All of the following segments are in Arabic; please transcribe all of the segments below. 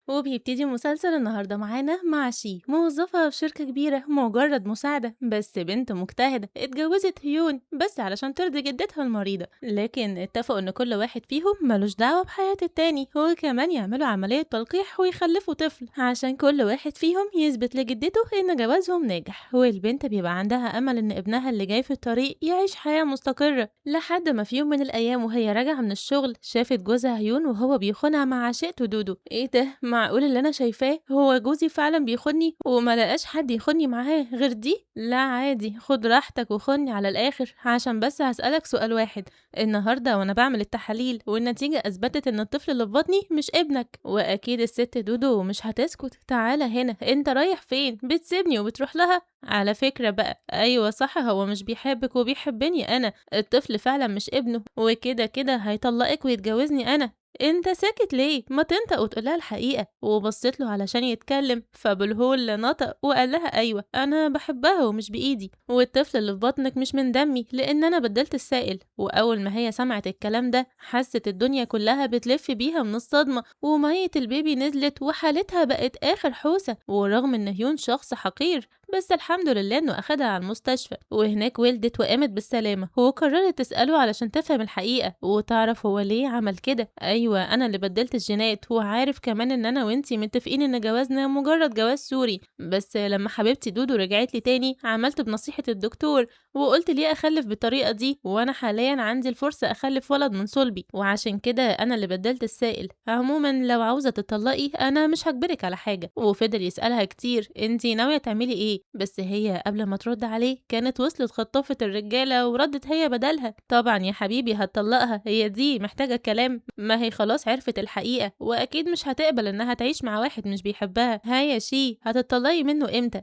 وبيبتدي مسلسل النهاردة معانا مع موظفة في شركة كبيرة مجرد مساعدة، بس بنت مجتهدة اتجوزت هيون بس علشان ترضي جدتها المريضة، لكن اتفقوا ان كل واحد فيهم ملوش دعوة بحياة التاني، وكمان يعملوا عملية تلقيح ويخلفوا طفل عشان كل واحد فيهم يثبت لجدته ان جوازهم ناجح. والبنت بيبقى عندها امل ان ابنها اللي جاي في الطريق يعيش حياة مستقرة، لحد ما في يوم من الايام وهي راجعة من الشغل شافت جوزها هيون وهو بيخونها مع عشيقته دودو. ايه ده، معقول اللي أنا شايفاه هو جوزي فعلًا بيخونّي وما لقاش حد يخونّي معاه غير دي؟ لا عادي، خُد راحتك وخُنّي على الآخر، عشان بس هاسألك سؤال واحد، النهارده وأنا باعمل التحاليل والنتيجة أثبتت إن الطفل اللي في بطني مش ابنك، وأكيد الست دودو مش هتسكت. تعالَ هنا، أنت رايح فين؟ بتسيبني وبتروح لها؟ على فكرة بقى، أيوه صح، هو مش بيحبِّك وبيحبّني أنا، الطفل فعلًا مش ابنه، وكده، كده هيطلّقِك ويتجوّزني أنا. أنت ساكت ليه؟ ما تنطق وتقول لها الحقيقة. وبصيت له علشان يتكلم، فبالهول نطق وقال لها أيوة أنا بحبها ومش بإيدي، والطفل اللي في بطنك مش من دمي لأن أنا بدلت السائل. وأول ما هي سمعت الكلام ده حست الدنيا كلها بتلف بيها من الصدمة، ومية البيبي نزلت وحالتها بقت آخر حوسة. ورغم إن هيون شخص حقير بس الحمد لله إنه أخدها على المستشفى، وهناك ولدت وقامت بالسلامة، وقررت تسأله علشان تفهم الحقيقة وتعرف هو ليه عمل كده. أيوة أنا اللي بدلت الجينات، وعارف كمان إن أنا وإنتي متفقين إن جوازنا مجرد جواز سوري، بس لما حبيبتي دودو رجعت لي تاني عملت بنصيحة الدكتور وقلت ليه أخلف بالطريقة دي، وأنا حاليا عندي الفرصة أخلف ولد من صلبي، وعشان كده أنا اللي بدلت السائل. عموما لو عاوزة تطلقي أنا مش هجبرك على حاجة. وفضل يسألها كتير انتي ناوية تعملي ايه، بس هي قبل ما ترد عليه كانت وصلت خطافة الرجالة وردت هي بدلها، طبعا يا حبيبي هتطلقها، هي دي محتاجة كلام؟ ما هي خلاص عرفت الحقيقة وأكيد مش هتقبل إنها تعيش مع واحد مش بيحبها. ها يا هتطلقي منه امتى؟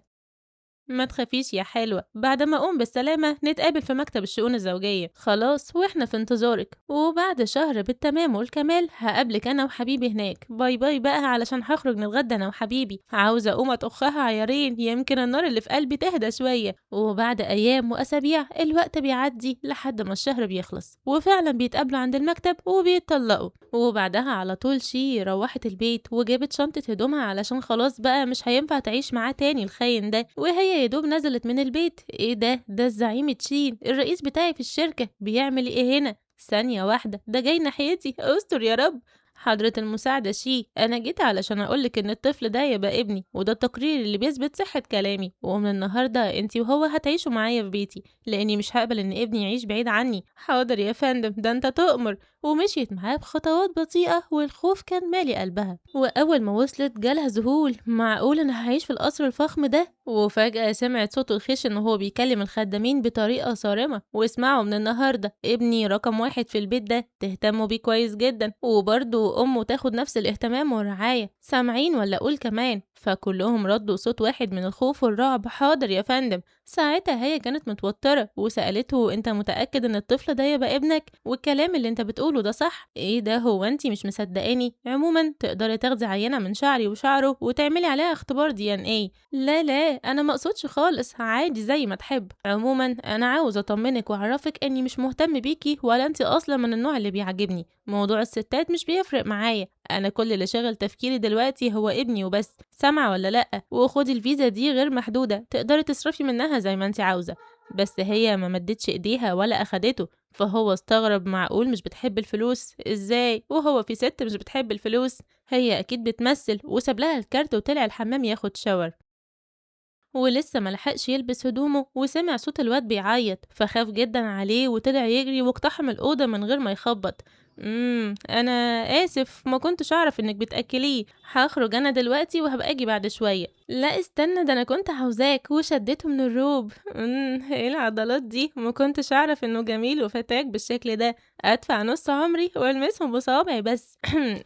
ما تخافيش يا حلوة، بعد ما أقوم بالسلامة نتقابل في مكتب الشؤون الزوجية، خلاص وإحنا في انتظارك، وبعد شهر بالتمام والكمال هقابلك أنا وحبيبي هناك. باي باي بقى علشان هخرج نتغدى أنا وحبيبي، عاوزة أقوم أطخها عيارين يمكن النار اللي في قلبي تهدى شوية. وبعد أيام وأسابيع الوقت بيعدي لحد ما الشهر بيخلص، وفعلا بيتقابلوا عند المكتب وبيتطلقوا. وبعدها على طول روحت البيت وجابت شنطة هدومها علشان خلاص بقى مش هينفع تعيش معاه تاني الخاين ده. وهي يا دوب نزلت من البيت، ايه ده الزعيم تشين الرئيس بتاعي في الشركة بيعمل ايه هنا؟ ثانية واحدة، ده جاي ناحيتي، استر يا رب. حضرة المساعدة أنا جيت علشان أقولك إن الطفل ده يبقى ابني، وده التقرير اللي بيثبت صحة كلامي، ومن النهاردة انتي وهو هتعيشوا معايا في بيتي لأني مش هقبل إن ابني يعيش بعيد عني. حاضر يا فندم، ده انت تؤمر. ومشيت معاه بخطوات بطيئة والخوف كان مالي قلبها. وأول ما وصلت جالها ذهول، معقول أنا هعيش في القصر الفخم ده؟ وفجأة سمعت صوت الخشن وهو بيكلم الخدامين بطريقة صارمة، واسمعوا من النهاردة ابني رقم واحد في البيت ده، تهتموا بيه كويس جدا، وبرضه أمه تاخد نفس الاهتمام والرعاية، سامعين ولا أقول كمان؟ فكلهم ردوا صوت واحد من الخوف والرعب، حاضر يا فندم. ساعتها هي كانت متوترة وسألته انت متأكد ان الطفل ده يبقى ابنك والكلام اللي انت بتقوله ده صح؟ ايه ده، هو انتي مش مصدقاني؟ عموما تقدري تاخدي عينة من شعري وشعره وتعملي عليها اختبار دي ان ايه. لا لا انا مقصودش خالص، عادي زي ما تحب. عموما انا عاوز اطمنك واعرفك اني مش مهتم بيكي ولا انتي اصلا من النوع اللي بيعجبني، موضوع الستات مش بيفرق معايا، انا كل اللي شاغل تفكيري دلوقتي هو ابني وبس، سامعة ولا لأ؟ وخدي الفيزا دي غير محدودة تقدري تصرفي منها زي ما انت عاوزة. بس هي ما مدتش ايديها ولا اخدته، فهو استغرب، معقول مش بتحب الفلوس؟ ازاي وهو في ست مش بتحب الفلوس؟ هي اكيد بتمثل، وساب لها الكارت وطلع الحمام ياخد شاور. ولسه ملحقش يلبس هدومه وسمع صوت الواد بيعيط، فخاف جدا عليه وطلع يجري واقتحم الأوضة من غير ما يخبط. انا اسف، ما كنتش اعرف انك بتاكليه، هخرج انا دلوقتي وهبقى اجي بعد شويه. لا استنى، ده انا كنت عاوزاك وشدته من الروب. ايه العضلات دي، ما كنتش اعرف انه جميل وفتاك بالشكل ده، ادفع نص عمري والمسهم بصوابعي بس.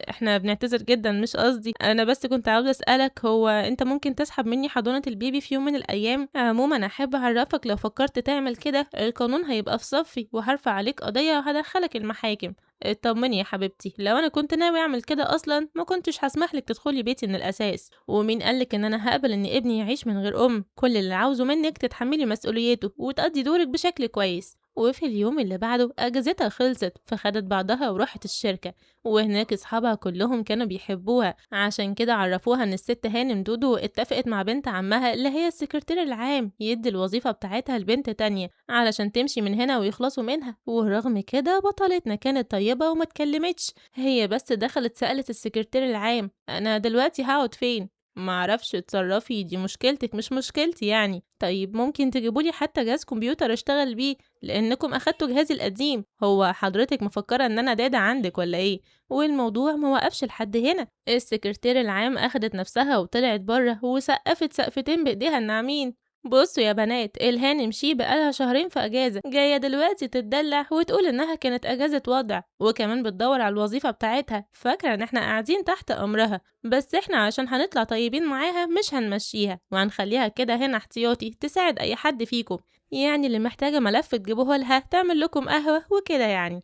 احنا بنعتذر جدا، مش قصدي، انا بس كنت عاوزه اسالك، هو انت ممكن تسحب مني حضانه البيبي في يوم من الايام؟ عموما احب اعرفك لو فكرت تعمل كده القانون هيبقى في صفي وهرفع عليك قضيه وهدخلك المحاكم. اطمني يا حبيبتي، لو انا كنت ناوي اعمل كده اصلا ما كنتش هسمح لك تدخلي بيتي من الاساس، ومين قالك ان انا هقبل ان ابني يعيش من غير ام؟ كل اللي عاوزه منك تتحملي مسؤوليته وتقضي دورك بشكل كويس. وفي اليوم اللي بعده أجازتها خلصت فخدت بعضها وراحت الشركة، وهناك أصحابها كلهم كانوا بيحبوها، عشان كده عرفوها إن الست هانم دودو اتفقت مع بنت عمها اللي هي السكرتير العام يدي الوظيفة بتاعتها لبنت تانية علشان تمشي من هنا ويخلصوا منها. ورغم كده بطلتنا كانت طيبة وما اتكلمتش، هي بس دخلت سألت السكرتير العام أنا دلوقتي هقعد فين؟ معرفش اتصرفي، دي مشكلتك مش مشكلتي يعني. طيب ممكن تجيبولي حتى جهاز كمبيوتر اشتغل بيه لأنكم أخدتوا جهازي القديم، هو حضرتك مفكرة إن أنا دادة عندك ولا إيه؟ والموضوع موقفش لحد هنا، السكرتير العام أخدت نفسها وطلعت بره وسقفت سقفتين بإيديها الناعمين. بصوا يا بنات، الهانم شي بقالها شهرين في أجازة، جاية دلوقتي تتدلع وتقول إنها كانت أجازة وضع، وكمان بتدور على الوظيفة بتاعتها، فاكرة إن إحنا قاعدين تحت أمرها. بس إحنا عشان هنطلع طيبين معاها مش هنمشيها وهنخليها كده هنا احتياطي تساعد أي حد فيكم، يعني اللي محتاجة ملف تجيبوه لها تعمل لكم قهوة وكده يعني.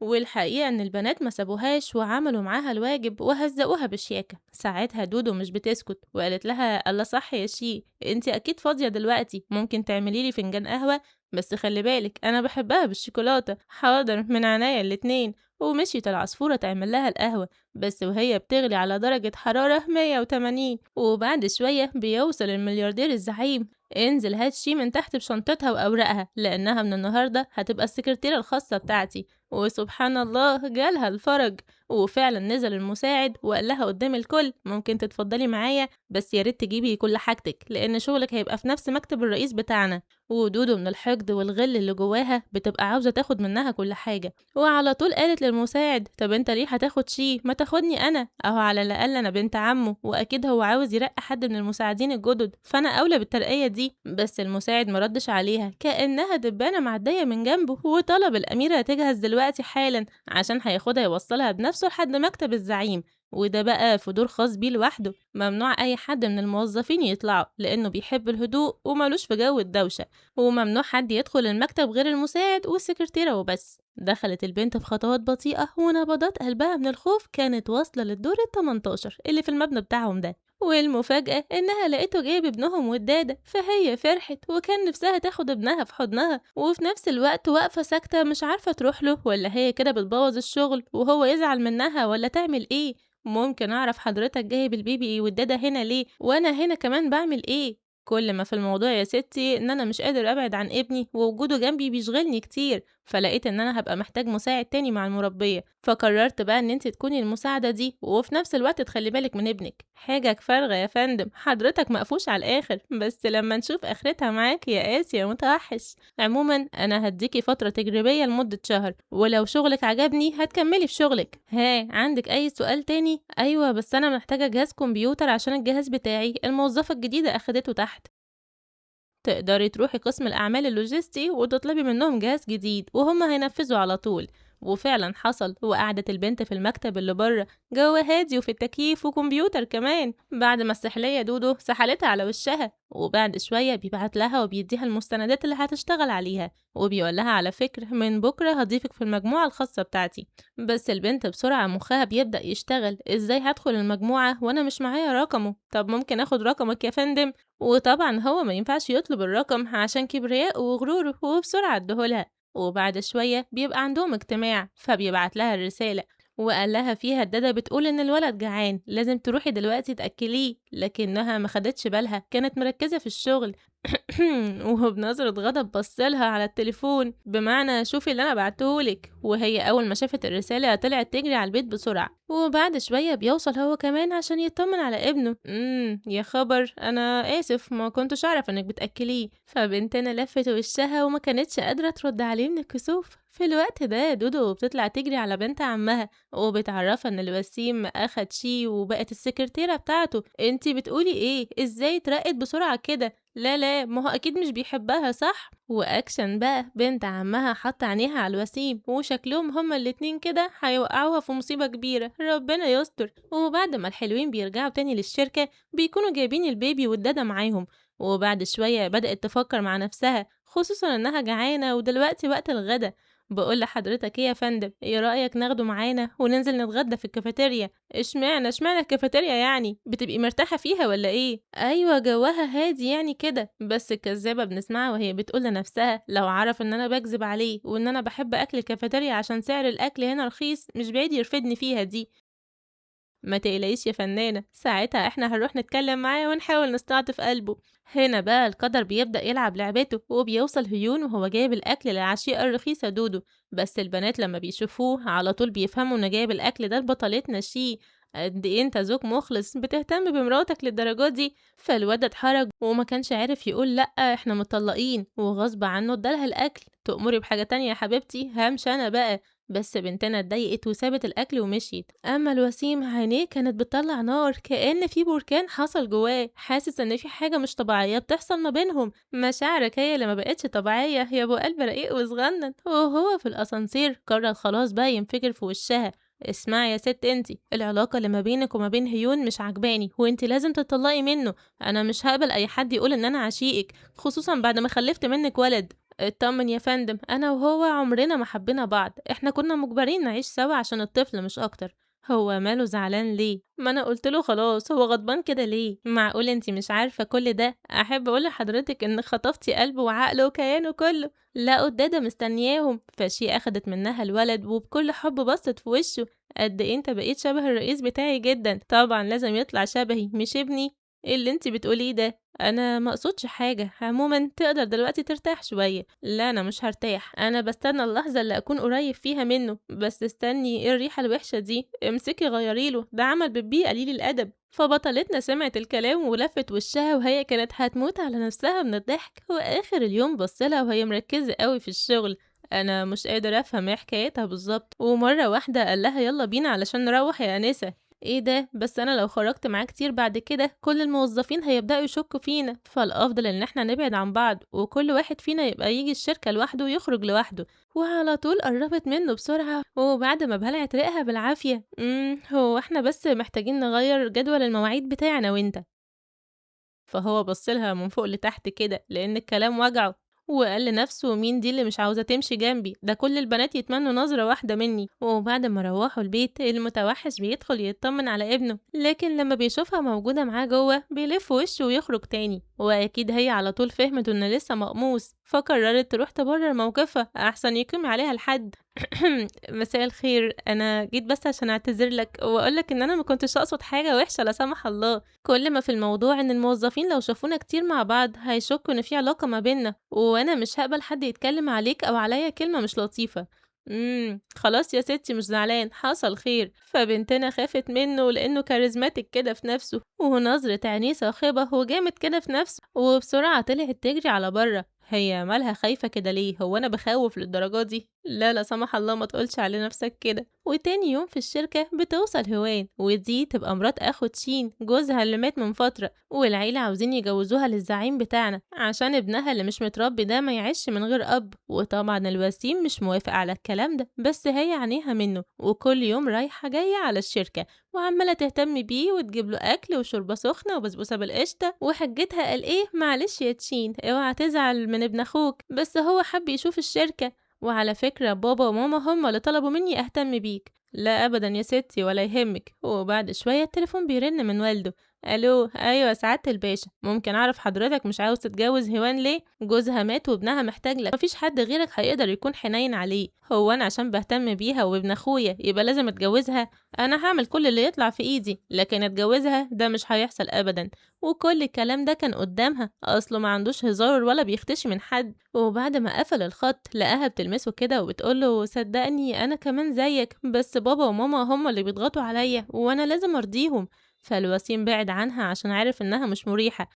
والحقيقة إن البنات ما سابوهاش وعملوا معاها الواجب وهزقوها بشياكة. ساعتها دودو مش بتسكت وقالت لها الله صح يا شي، انتي أكيد فاضية دلوقتي، ممكن تعمليلي فنجان قهوة؟ بس خلي بالك أنا بحبها بالشوكولاتة. حاضر من عينيا الاتنين. ومشيت العصفورة تعمل لها القهوة، بس وهي بتغلي على درجة حرارة 180. وبعد شوية بيوصل الملياردير الزعيم، انزل هات شي من تحت بشنطتها وأوراقها لأنها من النهاردة هتبقى السكرتيرة الخاصة بتاعتي. وسبحان الله جالها الفرج، وفعلا نزل المساعد وقال لها قدام الكل ممكن تتفضلي معايا بس يا ريت تجيبي كل حاجتك لأن شغلك هيبقى في نفس مكتب الرئيس بتاعنا. ودودو من الحقد والغل اللي جواها بتبقى عاوزة تاخد منها كل حاجة، وعلى طول قالت للمساعد طب انت ليه هتاخد شي، ما تاخدني انا، اهو على الاقل انا بنت عمه واكيد هو عاوز يرقى حد من المساعدين الجدد فانا اولى بالترقية دي. بس المساعد مردش عليها كأنها دبانة معدية من جنبه، وطلب الأميرة تجهز دلوقتي حالا عشان هياخدها يوصلها بنفسه لحد مكتب الزعيم. وده بقى في دور خاص بيه لوحده، ممنوع أي حد من الموظفين يطلعوا لأنه بيحب الهدوء وملوش في جو الدوشة، وممنوع حد يدخل المكتب غير المساعد والسكرتيرة وبس. دخلت البنت بخطوات بطيئة ونبضات قلبها من الخوف كانت واصلة للدور ال18 اللي في المبنى بتاعهم ده. والمفاجأة إنها لقيته جايب ابنهم ودادة، فهي فرحت وكان نفسها تاخد ابنها في حضنها، وفي نفس الوقت واقفة ساكتة مش عارفة تروح له ولا هي كده بتبوظ الشغل وهو يزعل منها ولا تعمل ايه. ممكن أعرف حضرتك جايب البيبي والدادة هنا ليه وأنا هنا كمان بعمل ايه؟ كل ما في الموضوع يا ستي ان انا مش قادر ابعد عن ابني ووجوده جنبي بيشغلني كتير، فلقيت ان انا هبقى محتاج مساعد تاني مع المربية، فقررت بقى ان انت تكوني المساعدة دي وفي نفس الوقت تخلي بالك من ابنك. حاجة فارغة يا فندم، حضرتك مقفوش على الاخر، بس لما نشوف اخرتها معاك يا قاسي يا متوحش. عموما انا هديكي فترة تجريبية لمدة شهر، ولو شغلك عجبني هتكملي في شغلك. ها عندك اي سؤال تاني؟ ايوه بس انا محتاجة جهاز كمبيوتر عشان الجهاز بتاعي الموظفة الجديدة اخدته تحت. تقدري تروحي قسم الأعمال اللوجستي وتطلبي منهم جهاز جديد وهم هينفذوا على طول. وفعلا حصل، وقعدت البنت في المكتب اللي بره، جو هادي وفي التكييف وكمبيوتر كمان، بعد ما السحلية دودو سحلتها على وشها. وبعد شوية بيبعت لها وبيديها المستندات اللي هتشتغل عليها، وبيقول لها على فكرة من بكرة هضيفك في المجموعة الخاصة بتاعتي. بس البنت بسرعة مخها بيبدأ يشتغل، ازاي هدخل المجموعة وانا مش معايا رقمه؟ طب ممكن اخد رقمك يا فندم؟ وطبعا هو ما ينفعش يطلب الرقم عشان كبرياء وغروره، وبسرعة ادهولها. وبعد شوية بيبقى عندهم اجتماع، فبيبعت لها الرسالة وقال لها فيها الدادا بتقول ان الولد جعان لازم تروحي دلوقتي تأكليه، لكنها ما خدتش بالها كانت مركزة في الشغل. وهو بنظرة غضب بصلها على التليفون بمعنى شوفي اللي انا بعتهولك، وهي اول ما شافت الرسالة طلعت تجري على البيت بسرعة. وبعد شوية بيوصل هو كمان عشان يطمن على ابنه. يا خبر انا اسف ما كنتش اعرف انك بتأكليه. فبنتنا لفت وشها وما كانتش قادرة ترد عليه من الكسوف. في الوقت ده دودو بتطلع تجري على بنت عمها وبتعرفها ان الوسيم اخد شي وبقت السكرتيرة بتاعته. انتي بتقولي ايه؟ ازاي اترقت بسرعة كده؟ لا لا، ما هو اكيد مش بيحبها صح؟ واكشن بقى، بنت عمها حط عينيها على الوسيم وشكلهم هما الاتنين كده هيوقعوها في مصيبة كبيرة، ربنا يستر. وبعد ما الحلوين بيرجعوا تاني للشركة بيكونوا جايبين البيبي والدادة معاهم. وبعد شوية بدأت تفكر مع نفسها، خصوصا انها جعانة ودلوقتي وقت الغدا. بقول لحضرتك ايه يا فندم، ايه رأيك ناخده معانا وننزل نتغدى في الكافيتيريا؟ اشمعنى الكافيتيريا يعني؟ بتبقي مرتاحة فيها ولا ايه؟ ايوه جوها هادي يعني كده، بس الكذابة بنسمعها وهي بتقول لنفسها لو عرف ان انا بكذب عليه وان انا بحب اكل الكافيتيريا عشان سعر الاكل هنا رخيص مش بعيد يرفدني فيها دي. ما تقلقيش يا فنانة، ساعتها احنا هنروح نتكلم معاه ونحاول نستعطف قلبه. هنا بقى القدر بيبدأ يلعب لعبته وبيوصل هيون وهو جايب الأكل للعشيقة الرخيصة دودو. بس البنات لما بيشوفوه على طول بيفهموا إنه جايب الأكل ده لبطلتنا شي. قد إيه انت زوج مخلص بتهتم بمراتك للدرجة دي. فالواد اتحرج وما كانش عارف يقول لأ احنا مطلقين، وغصب عنه ادالها الأكل. تأمري بحاجة تانية يا حبيبتي همشي أنا بقى. بس بنتنا اتضايقت وسابت الأكل ومشيت. أما الوسيم عينيه كانت بتطلع نار كأن في بركان حصل جواه، حاسس إن في حاجة مش طبيعية بتحصل ما بينهم. مشاعرك هي اللي ما بقتش طبيعية يا أبو قلب رقيق وصغنن. وهو في الأسانسير قرر خلاص بقى ينفجر في وشها. اسمعي يا ست انتي، العلاقة اللي ما بينك وما بين هيون مش عجباني وانتي لازم تطلقي منه. انا مش هقبل اي حد يقول ان انا عشيقك، خصوصا بعد ما خلفت منك ولد. اتطمن يا فندم، انا وهو عمرنا ما حبينا بعض، احنا كنا مجبرين نعيش سوا عشان الطفل مش اكتر. هو ماله زعلان ليه؟ ما انا قلتله خلاص، هو غضبان كده ليه؟ معقول انتي مش عارفة كل ده؟ احب اقول لحضرتك ان خطفتي قلبه وعقله وكيانه كله. لا قدادة مستنياهم، فشي اخدت منها الولد وبكل حب بصت في وشه. قد ايه انت بقيت شبه الرئيس بتاعي جدا، طبعا لازم يطلع شبهي مش ابني. ايه اللي انتي بتقوليه ده؟ انا ما اقصدش حاجه، عموما تقدر دلوقتي ترتاح شويه. لا انا مش هرتاح، انا بستنى اللحظه اللي اكون قريب فيها منه. بس استني، ايه الريحه الوحشه دي؟ امسكي غيريله، ده عمل بيبي قليل الادب. فبطلتنا سمعت الكلام ولفت وشها وهي كانت هتموت على نفسها من الضحك. واخر اليوم بصلها وهي مركزه قوي في الشغل. انا مش قادر افهم ايه حكايتها بالظبط. ومره واحده قال لها يلا بينا علشان نروح يا انسه. ايه ده؟ بس انا لو خرجت معاه كتير بعد كده كل الموظفين هيبدأوا يشكوا فينا، فالافضل ان احنا نبعد عن بعض وكل واحد فينا يبقى يجي الشركة لوحده ويخرج لوحده. وعلى طول قربت منه بسرعة وبعد ما بلعت ريقها بالعافية، هو احنا بس محتاجين نغير جدول المواعيد بتاعنا وانت. فهو بصلها من فوق لتحت كده لأن الكلام وجعه، وقال لنفسه مين دي اللي مش عاوزة تمشي جنبي؟ ده كل البنات يتمنوا نظرة واحدة مني. وبعد ما روحوا البيت المتوحش بيدخل يطمن على ابنه، لكن لما بيشوفها موجودة معاه جوه بيلف وشه ويخرج تاني. وأكيد هي على طول فهمت إنه لسه مقموص، فقررت تروح تبرر موقفها أحسن يقيم عليها الحد. مساء الخير، أنا جيت بس عشان أعتذر لك وأقولك إن أنا ما كنتش أقصد حاجة وحشة لا سمح الله. كل ما في الموضوع إن الموظفين لو شافونا كتير مع بعض هيشكوا إن في علاقة ما بينا، وأنا مش هقبل حد يتكلم عليك أو عليا كلمة مش لطيفة. خلاص يا ستي مش زعلان، حصل خير. فبنتنا خافت منه لأنه كاريزماتيك كده في نفسه ونظرة عينيه صاخبة وجامد كده في نفسه، وبسرعة طلعت تجري على بره. هي مالها خايفة كده ليه؟ هو أنا بخوف للدرجة دي؟ لا لا سمح الله ما تقولش على نفسك كده. وتاني يوم في الشركة بتوصل هوان، ودي تبقى مرات أخو تشين جوزها اللي مات من فترة، والعيلة عاوزين يجوزوها للزعيم بتاعنا عشان ابنها اللي مش متربي ده ما يعيش من غير أب. وطبعا الوسيم مش موافق على الكلام ده، بس هي عينيها منه وكل يوم رايحة جاية على الشركة وعمالة تهتم بيه وتجيب له أكل وشوربة سخنة وبسبوسة بالقشطة. وحجتها قال إيه؟ معلش يا تشين اوعى تزعل من ابن أخوك، بس هو حب يشوف الشركة. وعلى فكرة بابا وماما هما اللي طلبوا مني أهتم بيك. لا أبدا يا ستي ولا يهمك. وبعد شوية التليفون بيرن من والده. ألو أيوة سعادة الباشا، ممكن أعرف حضرتك مش عاوز تتجوز هوان ليه؟ جوزها مات وابنها محتاج لك، مفيش حد غيرك هيقدر يكون حنين عليه. هو أنا عشان بهتم بيها وابن أخويا يبقى لازم أتجوزها؟ أنا هعمل كل اللي يطلع في إيدي، لكن أتجوزها ده مش هيحصل أبدا. وكل الكلام ده كان قدامها، أصله ما عندوش هزار ولا بيختشي من حد. وبعد ما قفل الخط لقاها بتلمسه كده وبتقوله صدقني أنا كمان زيك، بس بابا وماما هما اللي بيضغطوا عليا وأنا لازم أرضيهم. فالوسيم بعد عنها عشان عارف إنها مش مريحة،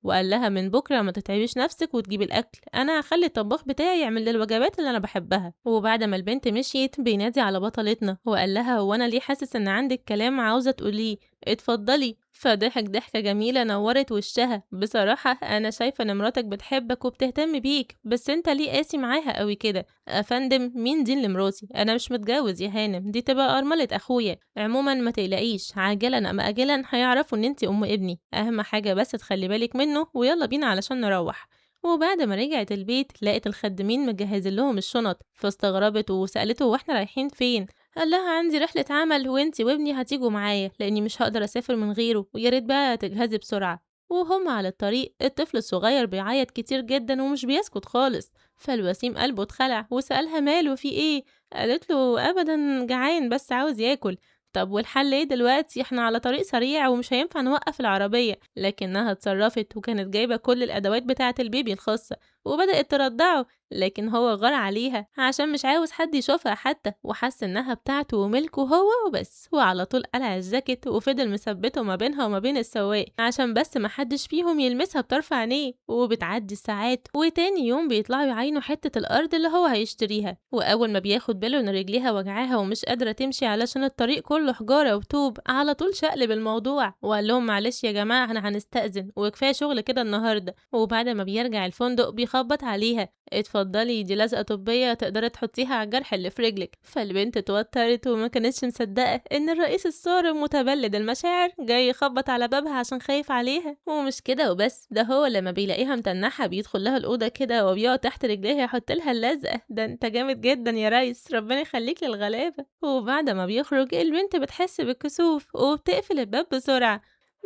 وقال لها من بكرة ما تتعبيش نفسك وتجيبي الأكل، أنا هخلي الطباخ بتاعي يعمل لي الوجبات اللي أنا بحبها. وبعد ما البنت مشيت بينادي على بطلتنا وقال لها هو أنا ليه حاسس إن عندك كلام عاوزة تقوليه؟ اتفضلي. فضحك ضحكة جميلة نورت وشها. بصراحة أنا شايفة إن مراتك بتحبك وبتهتم بيك، بس أنت ليه قاسي معاها قوي كده؟ أفندم مين دي اللي مراتي؟ أنا مش متجوز يا هانم، دي تبقى أرملة أخويا. عموما ما تقلقيش، عاجلا أم آجلا هيعرفوا إن أنتي أم ابني، أهم حاجة بس تخلي بالك منه ويلا بينا علشان نروح. وبعد ما رجعت البيت لقت الخدامين مجهزين لهم الشنط، فاستغربت وسألته هو احنا رايحين فين؟ قال لها عندي رحلة عمل وانتي وابني هتيجوا معايا لاني مش هقدر اسافر من غيره، ويا ريت بقى تجهزي بسرعة. وهم على الطريق الطفل الصغير بيعيط كتير جدا ومش بيسكت خالص، فالوسيم قلبه اتخلع وسألها ماله في ايه؟ قالت له ابدا جعان بس عاوز ياكل. طب والحل ايه دلوقتي؟ احنا على طريق سريع ومش هينفع نوقف العربية. لكنها اتصرفت وكانت جايبة كل الأدوات بتاعة البيبي الخاصة وبدأت ترضعه، لكن هو غار عليها عشان مش عاوز حد يشوفها حتى، وحس انها بتاعته وملكه هو وبس، وعلى طول قلع الجاكيت وفضل مثبته ما بينها وما بين السواق عشان بس محدش فيهم يلمسها بطرف عينيه. وبتعدي الساعات وتاني يوم بيطلعوا يعاينوا حتة الأرض اللي هو هيشتريها، وأول ما بياخد باله إن رجليها وجعاها ومش قادرة تمشي علشان الطريق كله حجارة وطوب، على طول شقلب الموضوع وقال لهم معلش يا جماعة احنا هنستأذن وكفاية شغل كده النهاردة. وبعد ما بيرجع الفندق بيخبط عليها، اتفضلي دي لزقة طبية تقدري تحطيها على الجرح اللي في رجلك. فالبنت اتوترت وما كانتش مصدقة ان الرئيس الصارم متبلد المشاعر جاي يخبط على بابها عشان خايف عليها. ومش كده وبس، ده هو لما بيلاقيها متنحة بيدخل لها الأوضة كده وبيقعد تحت رجليها يحط لها اللزقة. ده انت جامد جدا يا ريس، ربنا يخليك للغلابة. وبعد ما بيخرج البنت بتحس بالكسوف وبتقفل الباب بسرعة،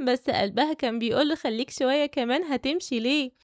بس قلبها كان بيقول خليك شوية كمان، هتمشي ليه؟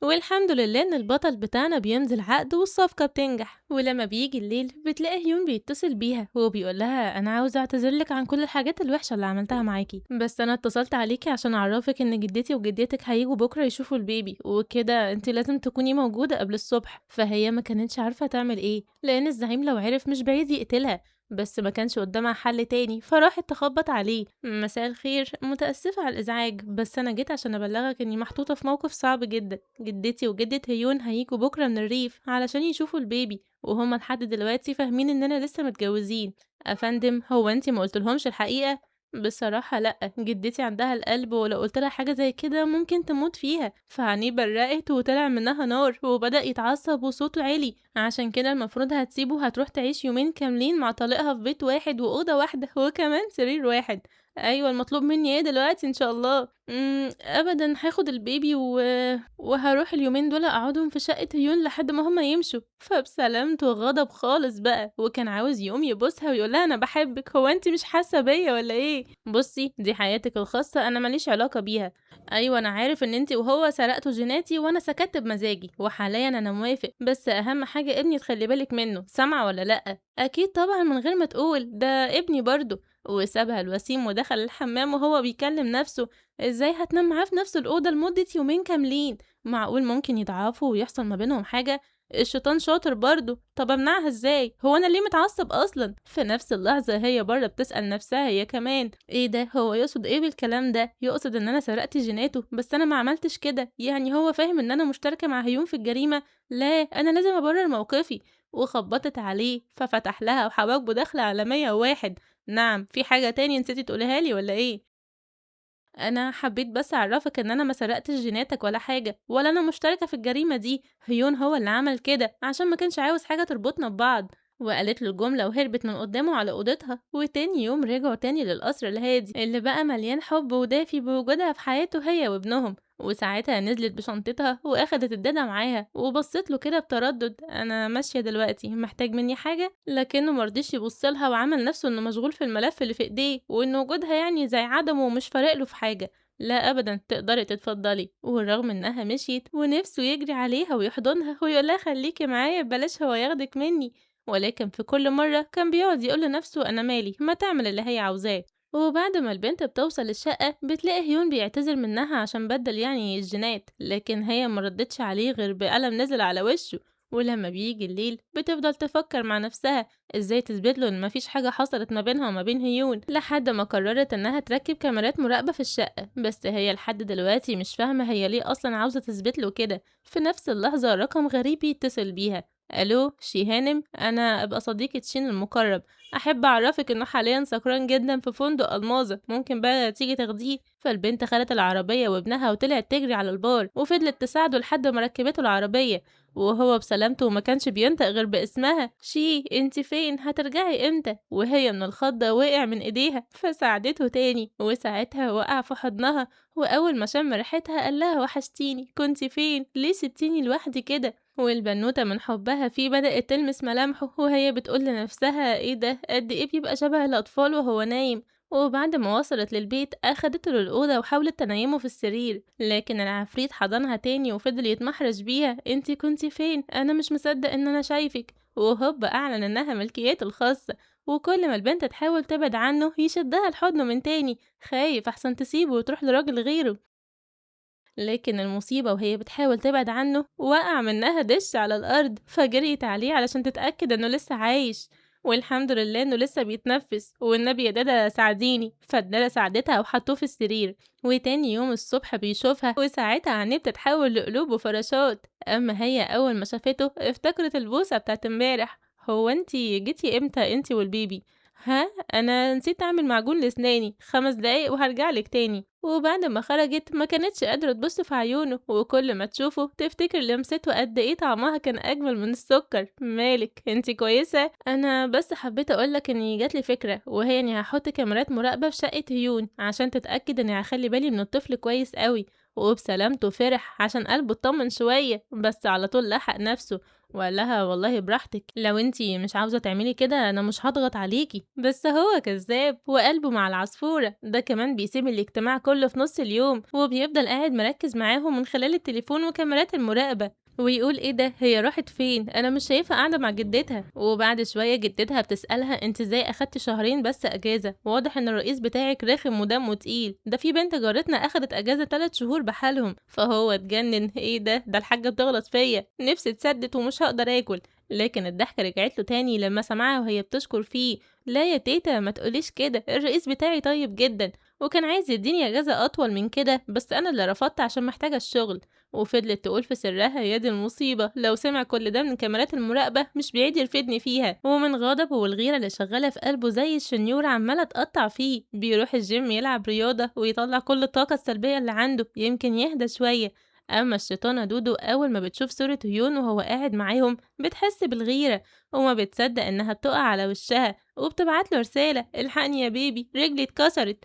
والحمد لله إن البطل بتاعنا بيمضي العقد والصفقة بتنجح. ولما بيجي الليل بتلاقي هيون بيتصل بيها وبيقول لها أنا عاوز أعتذرلك عن كل الحاجات الوحشة اللي عملتها معاكي، بس أنا اتصلت عليكي عشان أعرفك إن جدتي وجدتك هيجوا بكرة يشوفوا البيبي، وكده انتي لازم تكوني موجودة قبل الصبح. فهي ما كانتش عارفة تعمل ايه، لأن الزعيم لو عرف مش بعيد يقتلها، بس ما كانش قدامها حل تاني فراحت تخبط عليه. مساء الخير، متأسفة على الإزعاج بس أنا جيت عشان أبلغك إني محطوطة في موقف صعب جدا. جدتي وجدة هيون هيجوا بكرة من الريف علشان يشوفوا البيبي، وهما لحد دلوقتي فاهمين إننا لسه متجوزين. أفندم هو انتي ما قلتلهمش الحقيقة؟ بصراحة لأ، جدتي عندها القلب ولو قلت لها حاجة زي كده ممكن تموت فيها. فعينيه برقت وطلع منها نار وبدأ يتعصب وصوته عالي، عشان كده المفروض هتسيبه، هتروح تعيش يومين كاملين مع طليقها في بيت واحد وأوضة واحدة وكمان سرير واحد. أيوة المطلوب مني ايه دلوقتي إن شاء الله؟ أبدا هاخد البيبي وهروح اليومين دول أقعدهم في شقة هيون لحد ما هما يمشوا. فبسلامته غضب خالص بقى وكان عاوز يقوم يبوسها ويقولها أنا بحبك، هو انتي مش حاسة بيا ولا ايه؟ بصي دي حياتك الخاصة أنا ماليش علاقة بيها. أيوة أنا عارف إن انتي وهو سرقتوا جيناتي وأنا سكت بمزاجي وحاليا أنا موافق، بس أهم حاجة ابني تخلي بالك منه، سامعة ولا لأ؟ أكيد طبعا من غير ما تقول، ده ابني برضه. وسابها الوسيم ودخل الحمام وهو بيكلم نفسه ازاي هتنام معاه في نفس الأوضة لمدة يومين كاملين؟ معقول ممكن يضعفوا ويحصل ما بينهم حاجة؟ الشيطان شاطر برضه. طب امنعها ازاي؟ هو انا ليه متعصب اصلا؟ في نفس اللحظة هي بره بتسأل نفسها هي كمان ايه ده، هو يقصد ايه بالكلام ده؟ يقصد ان انا سرقت جيناته بس انا ما عملتش كده، يعني هو فاهم ان انا مشتركة مع هيون في الجريمة؟ لا انا لازم ابرر موقفي. وخبطت عليه ففتح لها وحواجبه داخلة على 101. نعم، في حاجة تاني نسيتي تقوليها لي ولا ايه؟ انا حبيت بس اعرفك ان انا ما سرقتش جيناتك ولا حاجه، ولا انا مشتركه في الجريمه دي، هيون هو اللي عمل كده عشان ما كانش عاوز حاجه تربطنا ببعض. وقالت له الجمله وهربت من قدامه على اوضتها. وتاني يوم رجعوا تاني للقصر الهادي اللي بقى مليان حب ودافي بوجودها في حياته هي وابنهم. وساعتها نزلت بشنطتها واخدت الدادا معاها وبصت له كده بتردد، انا ماشيه دلوقتي، محتاج مني حاجه؟ لكنه مرضيش يبصلها وعمل نفسه انه مشغول في الملف اللي في ايديه وان وجودها يعني زي عدمه ومش فارق له في حاجه. لا ابدا، تقدري تتفضلي. والرغم انها مشيت ونفسه يجري عليها ويحضنها ويقولها خليكي معايا بلاش هو ياخدك مني، ولكن في كل مره كان بيقعد يقول لنفسه انا مالي، ما تعمل اللي هي عاوزاه. وبعد ما البنت بتوصل الشقة بتلاقي هيون بيعتذر منها عشان بدل يعني الجينات، لكن هي مردتش عليه غير بقلم نزل على وشه. ولما بيجي الليل بتفضل تفكر مع نفسها ازاي تثبت له ان مفيش حاجة حصلت ما بينها وما بين هيون، لحد ما قررت انها تركب كاميرات مراقبة في الشقة. بس هي لحد دلوقتي مش فاهمة هي ليه اصلا عاوزة تثبت له كده. في نفس اللحظة رقم غريب يتصل بيها ألو شيهانم، أنا أبقى صديقة شين المقرب، أحب أعرفك إنه حاليا سكران جدا في فندق ألماظة، ممكن بقى تيجي تاخديه. فالبنت خدت العربية وابنها وطلعت تجري على البار وفضلت تساعده لحد ما ركبته العربية، وهو بسلامته وما كانش بينطق غير باسمها: شي انتي فين، هترجعي امتى؟ وهي من الخضة وقع من ايديها فساعدته تاني، وساعتها وقع في حضنها، وأول ما شم ريحتها قال لها: وحشتيني، كنتي فين؟ ليه سبتيني لوحدي كده؟ والبنوتة من حبها فيه بدأت تلمس ملامحه وهي بتقول لنفسها: ايه ده، قد ايه بيبقى شبه الأطفال وهو نايم. وبعد ما وصلت للبيت أخدته للأوضة وحاولت تنيمه في السرير، لكن العفريت حضنها تاني وفضل يتمحرش بيها: انتي كنتي فين؟ أنا مش مصدق إن أنا شايفك. وهوب أعلن إنها ملكيته الخاصة، وكل ما البنت تحاول تبعد عنه يشدها لحضنه من تاني، خايف أحسن تسيبه وتروح لراجل غيره. لكن المصيبة وهي بتحاول تبعد عنه وقع منها دش على الأرض، فجريت عليه علشان تتأكد إنه لسه عايش، والحمد لله إنه لسه بيتنفس، والنبي يا دادا ساعديني. فالدادا ساعدتها وحطوه في السرير، وتاني يوم الصبح بيشوفها وساعتها عينيه بتتحول لقلوب وفراشات. أما هي أول ما شافته افتكرت البوسة بتاعت امبارح. هو انتي جيتي امتى انتي والبيبي؟ ها، انا نسيت اعمل معجون لسناني، 5 دقايق وهرجعلك تاني. وبعد ما خرجت ما كانتش قادرة تبص في عيونه، وكل ما تشوفه تفتكر لمسته قد ايه طعمها كان اجمل من السكر. مالك انتي كويسة؟ انا بس حبيت اقولك اني جاتلي فكرة، وهي اني هحط كاميرات مراقبة في شقة هيون عشان تتأكد اني هخلي بالي من الطفل كويس قوي. وبسلامته فرح عشان قلبه اطمن شوية، بس على طول لحق نفسه وقال لها: والله براحتك، لو انتي مش عاوزة تعملي كده انا مش هضغط عليكي. بس هو كذاب وقلبه مع العصفورة، ده كمان بيسيب الاجتماع كله في نص اليوم وبيفضل قاعد مركز معاهم من خلال التليفون وكاميرات المراقبة، ويقول: ايه ده، هي راحت فين؟ انا مش شايفها قاعدة مع جدتها. وبعد شوية جدتها بتسألها: انت ازاي اخدتي شهرين بس اجازة؟ واضح ان الرئيس بتاعك رخم ودمه تقيل، ده في بنت جارتنا اخدت اجازة 3 شهور بحالهم. فهو اتجنن: ايه ده الحاجة بتغلط فيا، نفسي اتسدت ومش هقدر اكل. لكن الضحكة رجعت له تاني لما سمعها وهي بتشكر فيه: لا يا تيتا ما تقوليش كده، الرئيس بتاعي طيب جدا وكان عايز يديني اجازة اطول من كده، بس انا اللي رفضت عشان محتاجة الشغل. وفضلت تقول في سرها: يا دي المصيبة، لو سمع كل ده من كاميرات المراقبة مش بعيد يرفدني فيها. ومن غضبه والغيرة اللي شغالة في قلبه زي الشنيور عمالة تقطع فيه، بيروح الجيم يلعب رياضة ويطلع كل الطاقة السلبية اللي عنده يمكن يهدى شوية. أما الشيطانة دودو أول ما بتشوف صورة هيون وهو قاعد معاهم بتحس بالغيرة، وما بتصدق إنها بتقع على وشها وبتبعتله رسالة: الحقني يا بيبي، رجلي اتكسرت.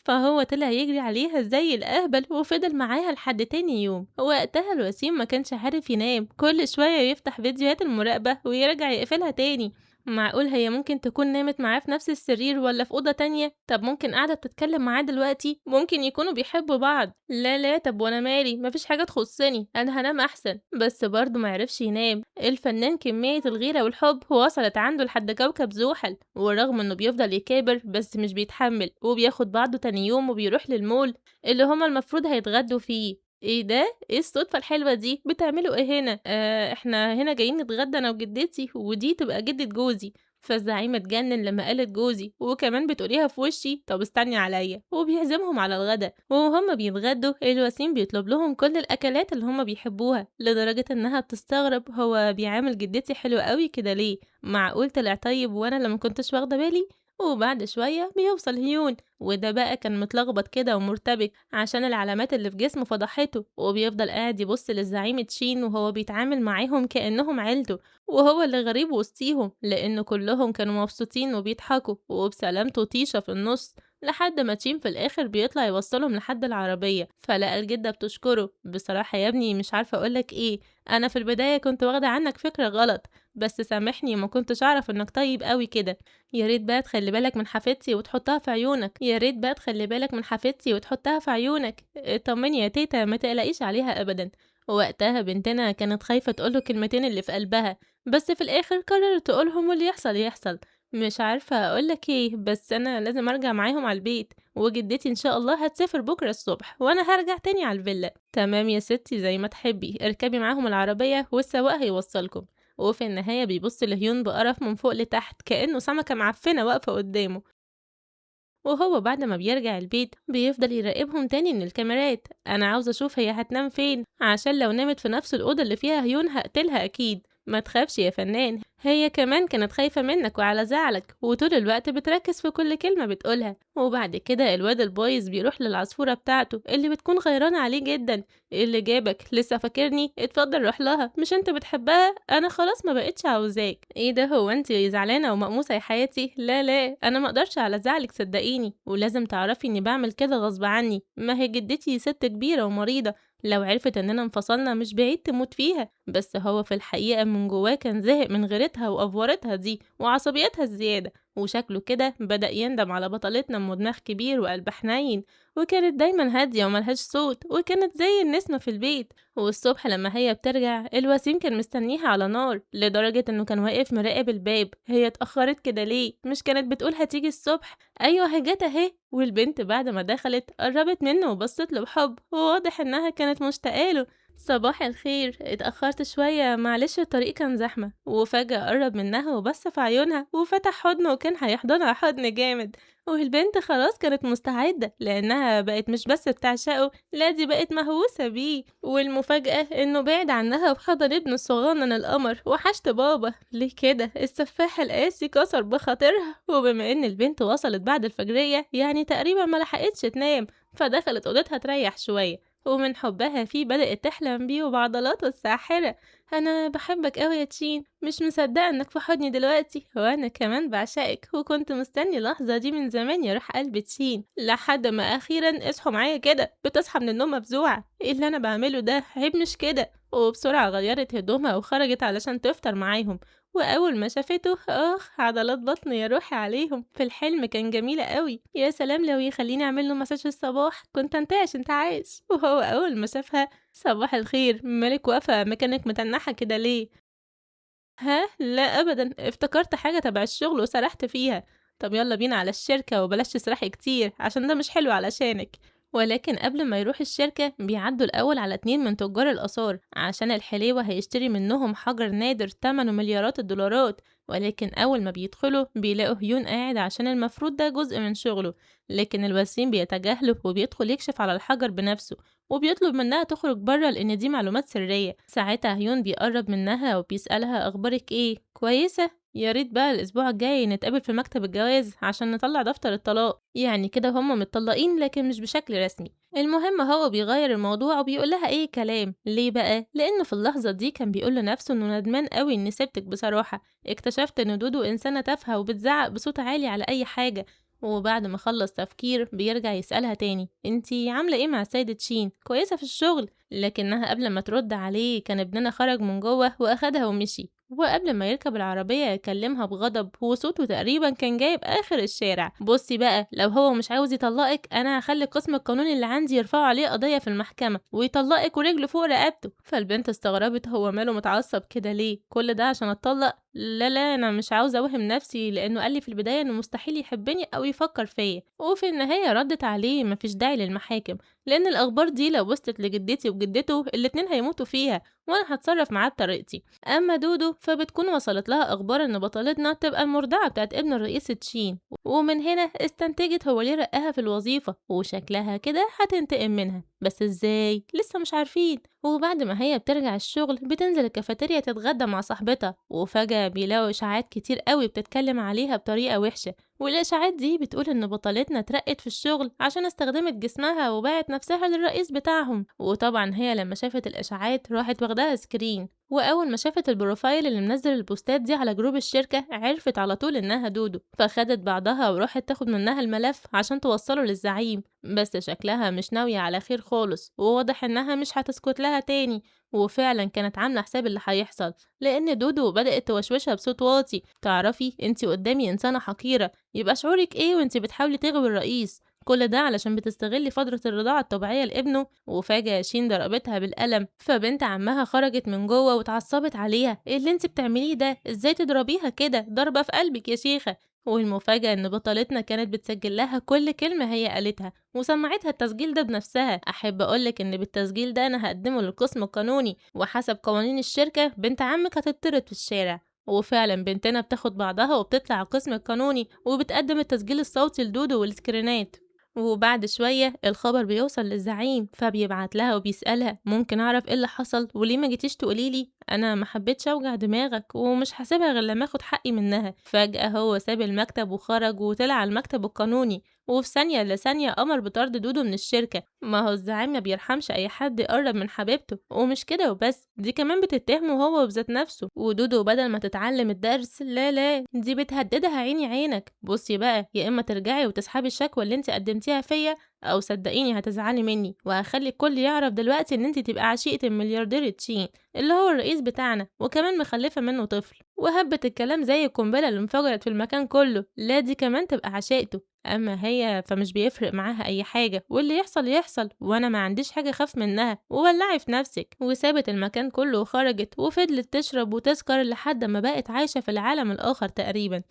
فهو طلع يجري عليها زي الأهبل وفضل معاها لحد تاني يوم. وقتها الوسيم ما كانش عارف ينام، كل شوية يفتح فيديوهات المراقبة ويرجع يقفلها تاني. معقول هي ممكن تكون نامت معاه في نفس السرير ولا في أوضة تانية؟ طب ممكن قاعدة بتتكلم معاه دلوقتي، ممكن يكونوا بيحبوا بعض. لا لا، طب وانا مالي، مفيش حاجة تخصني، انا هنام احسن. بس برضه معرفش ينام. الفنان كمية الغيرة والحب وصلت عنده لحد كوكب زحل، ورغم انه بيفضل يكابر بس مش بيتحمل، وبياخد بعضه تاني يوم وبيروح للمول اللي هما المفروض هيتغدوا فيه. ايه ده، ايه الصدفة الحلوة دي، بتعملوا ايه هنا؟ احنا هنا جايين نتغدى انا وجدتي، ودي تبقى جدة جوزي. فالزعيم اتجنن لما قالت جوزي، وكمان بتقوليها في وشي، طب استني عليا. وبيعزمهم على الغدا، وهم بيتغدوا الوسيم بيطلب لهم كل الاكلات اللي هم بيحبوها، لدرجة انها بتستغرب هو بيعامل جدتي حلو قوي كده ليه، معقول طلع طيب وانا اللي ما كنتش واخده بالي. وبعد شوية بيوصل هيون، وده بقى كان متلخبط كده ومرتبك عشان العلامات اللي في جسمه فضحته، وبيفضل قاعد يبص للزعيم تشين وهو بيتعامل معاهم كأنهم عيلته، وهو اللي غريب وسطيهم لأن كلهم كانوا مبسوطين وبيضحكوا، وبسلامته طيشة في النص. لحد ما تشين في الآخر بيطلع يوصلهم لحد العربية، فلقى الجدة بتشكره: بصراحة يا ابني مش عارفة أقولك ايه، أنا في البداية كنت واخدة عنك فكرة غلط، بس سامحني ما كنتش أعرف إنك طيب قوي كده. يا ريت بقى تخلي بالك من حفيدتي وتحطها في عيونك، يا ريت بقى تخلي بالك من حفيدتي وتحطها في عيونك. طمني يا تيتا، ما تقلقيش عليها أبدا. وقتها بنتنا كانت خايفة تقوله الكلمتين اللي في قلبها، بس في الآخر قررت تقولهم واللي يحصل يحصل. مش عارفة أقولك ايه، بس أنا لازم أرجع معاهم على البيت، وجدتي إن شاء الله هتسافر بكرة الصبح وأنا هرجع تاني على الفيلا. تمام يا ستي، زي ما تحبي، اركبي معاهم العربية والسواق هيوصلكم. وفي النهاية بيبص لهيون بقرف من فوق لتحت كأنه سمكة معفنة واقفة قدامه. وهو بعد ما بيرجع البيت بيفضل يراقبهم تاني من الكاميرات. أنا عاوز أشوف هي هتنام فين عشان لو نامت في نفس الأوضة اللي فيها هيون هقتلها أكيد. ما تخافش يا فنان، هي كمان كانت خايفة منك وعلى زعلك وطول الوقت بتركز في كل كلمة بتقولها. وبعد كده الواد البايظ بيروح للعصفورة بتاعته اللي بتكون غيرانة عليه جدا. ايه اللي جابك؟ لسه فاكرني؟ اتفضل روح لها، مش انت بتحبها؟ انا خلاص ما بقتش عاوزاك. ايه ده، هو انت زعلانة ومقموسة يا حياتي؟ لا لا، انا ما اقدرش على زعلك صدقيني، ولازم تعرفي اني بعمل كده غصب عني. ما هي جدتي ست كبيرة ومريضة، لو عرفت اننا انفصلنا مش بعيد تموت فيها. بس هو في الحقيقة من جواه كان زهق من غيرتها وأفورتها دي وعصبيتها الزيادة، وشكله كده بدأ يندم على بطلتنا أم دماغ كبير وقلب حنين. وكانت دايما هادية وملهاش صوت وكانت زي النسمة في البيت. والصبح لما هي بترجع الوسيم كان مستنيها على نار، لدرجة انه كان واقف مراقب الباب. هي اتأخرت كده ليه؟ مش كانت بتقول هتيجي الصبح؟ ايوه هي جت اهي. والبنت بعد ما دخلت قربت منه وبصت له بحب، وواضح انها كانت مشتاقة له. صباح الخير، اتأخرت شوية معلش الطريق كان زحمة. وفجأة قرب منها وبص في عيونها وفتح حضنه وكان هيحضنها حضن جامد. والبنت خلاص كانت مستعدة لأنها بقت مش بس بتعشقه، لا دي بقت مهووسة بيه. والمفاجأة إنه بعد عنها وحضن ابنه الصغنن القمر. وحشت بابا ليه كده؟ السفاح القاسي كسر بخاطرها. وبما إن البنت وصلت بعد الفجرية يعني تقريبا ما لحقتش تنام، فدخلت أوضتها تريح شوية. ومن حبها فيه بدأت تحلم بيه وبعضلاته الساحرة. أنا بحبك أوي يا تشين، مش مصدقة إنك في حضني دلوقتي، وأنا كمان بعشقك وكنت مستني اللحظة دي من زمان يا روح قلب تشين. لحد ما أخيرا اصحوا معايا كده، بتصحى من النوم مفزوعة. إيه اللي أنا بعمله ده؟ عيب مش كده. وبسرعة غيرت هدومها وخرجت علشان تفطر معاهم. وأول ما شافته عضلات بطن يا روحي عليهم. في الحلم كان جميلة قوي، يا سلام لو يخليني أعمل له مساج الصباح كنت انتعش انتعاش. وهو أول ما شافها صباح الخير، مالك واقفة مكانك متنحة كده ليه؟ ها لا أبدا، افتكرت حاجة تبع الشغل وسرحت فيها. طب يلا بينا على الشركة وبلاش تسرحي كتير عشان ده مش حلو علشانك. ولكن قبل ما يروح الشركة بيعدوا الأول على 2 من تجار الآثار عشان الحليوة هيشتري منهم حجر نادر تمنه مليارات الدولارات. ولكن أول ما بيدخلوا بيلاقوا هيون قاعد عشان المفروض ده جزء من شغله. لكن الوسيم بيتجاهله وبيدخل يكشف على الحجر بنفسه، وبيطلب منها تخرج بره لأن دي معلومات سرية. ساعتها هيون بيقرب منها وبيسألها أخبارك إيه؟ كويسة؟ يا ريت بقى الأسبوع الجاي نتقابل في مكتب الجواز عشان نطلع دفتر الطلاق. يعني كده هما متطلقين لكن مش بشكل رسمي. المهم هو بيغير الموضوع وبيقول لها ايه كلام ليه بقى، لأنه في اللحظة دي كان بيقول لنفسه انه ندمان قوي اني سبتك. بصراحة اكتشفت ان دودو انسانة تافهة وبتزعق بصوت عالي على اي حاجة. وبعد ما خلص تفكير بيرجع يسألها تاني انتي عاملة ايه مع السيدة تشين؟ كويسة في الشغل؟ لكنها قبل ما ترد عليه كان ابننا خرج من جوه واخدها ومشي. وقبل ما يركب العربية يكلمها بغضب وصوته تقريبا كان جايب آخر الشارع. بصي بقى لو هو مش عاوز يطلقك أنا هخلي القسم القانوني اللي عندي يرفعوا عليه قضية في المحكمة ويطلقك ورجله فوق رقبته. فالبنت استغربت هو ماله متعصب كده ليه؟ كل ده عشان اتطلق؟ لا لا، أنا مش عاوزة أوهم نفسي لأنه قالي في البداية إنه مستحيل يحبني أو يفكر فيا. وفي النهاية ردت عليه مفيش داعي للمحاكم، لأن الأخبار دي لو وصلت لجدتي وجدته الاتنين هيموتوا فيها، وأنا هتصرف معاه بطريقتي. أما دودو فبتكون وصلت لها أخبار إن بطلتنا تبقى المرضعة بتاعت ابن الرئيس تشين، ومن هنا استنتجت هو ليه رقاها في الوظيفة وشكلها كده هتنتقم منها. بس ازاي؟ لسه مش عارفين. وبعد ما هي بترجع الشغل بتنزل الكافيتيريا تتغدى مع صاحبتها، وفجأة بيلاقوا إشاعات كتير قوي بتتكلم عليها بطريقة وحشة. والإشاعات دي بتقول إن بطلتنا اترقت في الشغل عشان استخدمت جسمها وباعت نفسها للرئيس بتاعهم. وطبعا هي لما شافت الإشاعات راحت واخداها سكرين، وأول ما شافت البروفايل اللي منزل البوستات دي على جروب الشركة عرفت على طول إنها دودو. فخدت بعضها وراحت تاخد منها الملف عشان توصله للزعيم. بس شكلها مش ناوية على خير خالص، وواضح إنها مش هتسكت لها تاني. وفعلا كانت عاملة حساب اللي هيحصل، لأن دودو بدأت توشوشها بصوت واطي تعرفي انتي قدامي إنسانة حقيرة، يبقى شعورك ايه وانتي بتحاولي تغوي الرئيس؟ كل ده علشان بتستغلي فترة الرضاعة الطبيعية لابنه. وفجأة شين ضربتها بالقلم، فبنت عمها خرجت من جوه واتعصبت عليها. ايه اللي انت بتعمليه ده؟ ازاي تضربيها كده؟ ضربة في قلبك يا شيخة. والمفاجأة ان بطلتنا كانت بتسجل لها كل كلمة هي قالتها وسمعتها التسجيل ده بنفسها. احب اقولك ان بالتسجيل ده انا هقدمه للقسم القانوني، وحسب قوانين الشركة بنت عمك هتطرد في الشارع. وفعلا بنتنا بتاخد بعضها وبتطلع القسم القانوني وبتقدم التسجيل الصوتي لدودو والسكرينات. وبعد شوية الخبر بيوصل للزعيم فبيبعت لها وبيسألها ممكن أعرف ايه اللي حصل وليه ما جيتيش تقوليلي. أنا ما حبيتش أوجع دماغك ومش هسيبها غير لما اخد حقي منها. فجأة هو ساب المكتب وخرج وطلع على المكتب القانوني، وفي ثانية إلا ثانية أمر بطرد دودو من الشركة. ما هو الزعيم ما بيرحمش أي حد يقرب من حبيبته، ومش كده وبس دي كمان بتتهمه هو بذات نفسه. ودودو بدل ما تتعلم الدرس لا لا دي بتهددها عيني عينك، بصي بقى يا إما ترجعي وتسحبي الشكوى اللي انت قدمتيها فيا، أو صدقيني هتزعلي مني وهخلي الكل يعرف دلوقتي إن انت تبقى عشيقة الملياردير تشين اللي هو الرئيس بتاعنا وكمان مخلفة منه طفل. وهبت الكلام زي القنبلة اللي انفجرت في المكان كله، لا دي كمان تبقى عشيقته. أما هي فمش بيفرق معاها أي حاجة واللي يحصل يحصل وأنا ما عنديش حاجة خاف منها، وولعي في نفسك. وسابت المكان كله وخرجت وفضلت تشرب وتسكر لحد ما بقت عايشة في العالم الآخر تقريبا.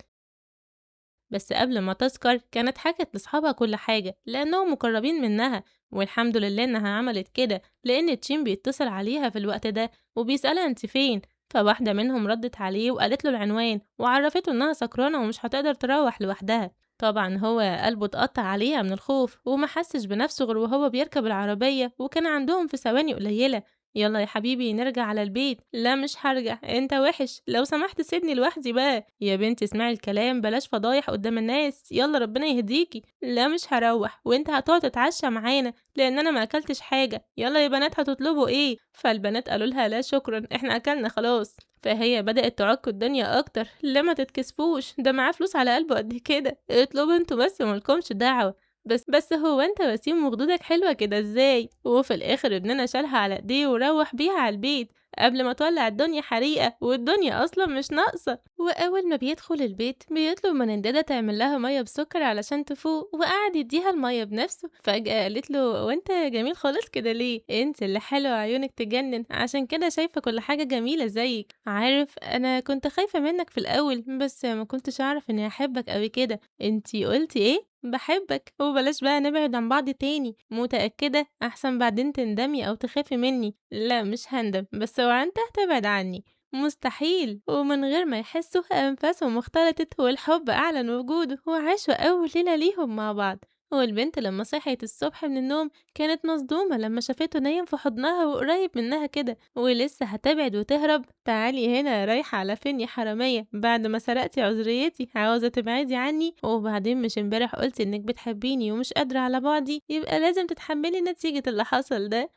بس قبل ما تسكر كانت حكت لاصحابها كل حاجة لأنهم مقربين منها، والحمد لله إنها عملت كده لأن تشين بيتصل عليها في الوقت ده وبيسألها انت فين. فواحدة منهم ردت عليه وقالت له العنوان وعرفته إنها سكرانة ومش هتقدر تروح لوحدها. طبعا هو قلبه اتقطع عليها من الخوف وما حسش بنفسه غير وهو بيركب العربية، وكان عندهم في ثواني قليلة. يلا يا حبيبي نرجع على البيت. لا مش هرجع، انت وحش، لو سمحت سيبني لوحدي بقى. يا بنتي اسمعي الكلام بلاش فضايح قدام الناس، يلا ربنا يهديكي. لا مش هروح وانت هتقعد تتعشى معانا لان انا ما اكلتش حاجه. يلا يا بنات هتطلبوا ايه؟ فالبنات قالوا لها لا شكرا احنا اكلنا خلاص. فهي بدأت تعك الدنيا أكتر. لا ما تتكسفوش ده معاه فلوس على قلبه قد كده، اطلبوا انتوا بس وملكمش دعوة. بس هو انت وسيم وخدودك حلوة كده ازاي؟ وفي الآخر ابننا شالها على ايديه وروح بيها على البيت قبل ما تولع الدنيا حريقة، والدنيا أصلا مش ناقصة. وأول ما بيدخل البيت بيطلب من الدادة تعمل لها مية بسكر علشان تفوق، وقعد يديها المية بنفسه. فجأة قالت له وانت جميل خالص كده ليه؟ انت اللي حلوة عيونك تجنن عشان كده شايفة كل حاجة جميلة زيك. عارف انا كنت خايفة منك في الأول بس ما كنتش أعرف اني أحبك قوي كده. انتي قلتي ايه؟ بحبك. وبلاش بقى نبعد عن بعض تاني، متأكدة أحسن بعدين تندمي أو تخافي مني. لا مش هندم بس وعنتها تبعد عني. مستحيل. ومن غير ما يحسوا أنفاسهم اختلطت والحب أعلن وجوده وعاشوا أول ليلة ليهم مع بعض. والبنت لما صحيت الصبح من النوم كانت مصدومة لما شافته نايم في حضنها وقريب منها كده ولسه هتبعد وتهرب. تعالي هنا رايحة على فين يا حرامية؟ بعد ما سرقتي عذريتي عاوزة تبعدي عني؟ وبعدين مش امبارح قلتي انك بتحبيني ومش قادرة على بعدي؟ يبقى لازم تتحملي نتيجة اللي حصل ده.